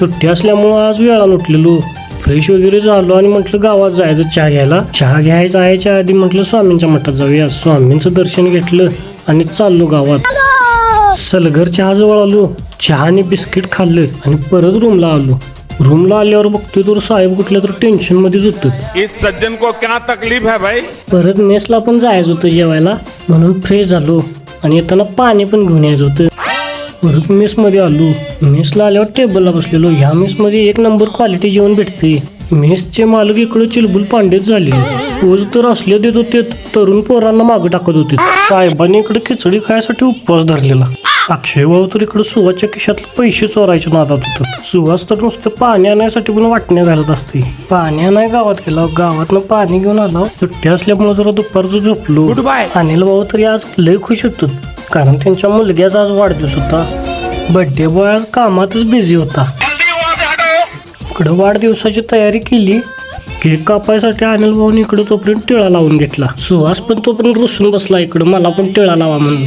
सुट्टी असल्यामुळं आज वेळानं उठलेलो. फ्रेश वगैरे झालो आणि म्हटलं गावात जायचं चहा घ्यायला. चहा घ्यायचा जायच्या आधी म्हटलं स्वामींच्या मठात जाऊया. स्वामींचं दर्शन घेतलं आणि चाललो गावात. सलगर चहाजवळ आलो. चहा आणि बिस्किट खाल्लं आणि परत रूमला आलो. रूमला आल्यावर बघतोय तर साहेब कुठल्या तर टेन्शन मध्येच होतं. इस सज्जन को क्या तकलीफ है भाई? परत मेसला पण जायचं होतं जेवायला म्हणून फ्रेश झालो आणि येताना पाणी पण घेऊन यायचं होतं. परत मेसमध्ये आलो. मेसला आल्यावर टेबलला बसलेलो. ह्या मेसमध्ये एक नंबर क्वालिटी जेवण भेटते. मेसचे मालक इकडं चिलबुल पांडेच झाले. पोज तर असले देत होते, तरुण पोरांना मागं टाकत होते. साहेबांनी इकडे खिचडी खायसाठी उपवास धरलेला. अक्षय भाऊ तर इकडे सुहासच्या खिशातले पैसे चोरायचे नादात होतं. सुहास तर नुसतं पाणी आणायसाठी पण वाटण्या घालत असते. पाणी आणाय गावात गेला. गावातनं पाणी घेऊन आलो. सुट्टी असल्यामुळे जरा दुपारचं झोपलो. अनिल भाऊ तरी आज लय खुश होतो, कारण त्यांच्या मुलग्याचा आज वाढदिवस होता. बर्थडे बॉय आज कामातच बिझी होता. इकडं वाढदिवसाची तयारी केली. केक कापायसाठी अनिल भाऊने इकडं तोपर्यंत टिळा लावून घेतला. सुहास पण तोपर्यंत रुसून बसला इकडं मला पण टिळा लावा म्हणून.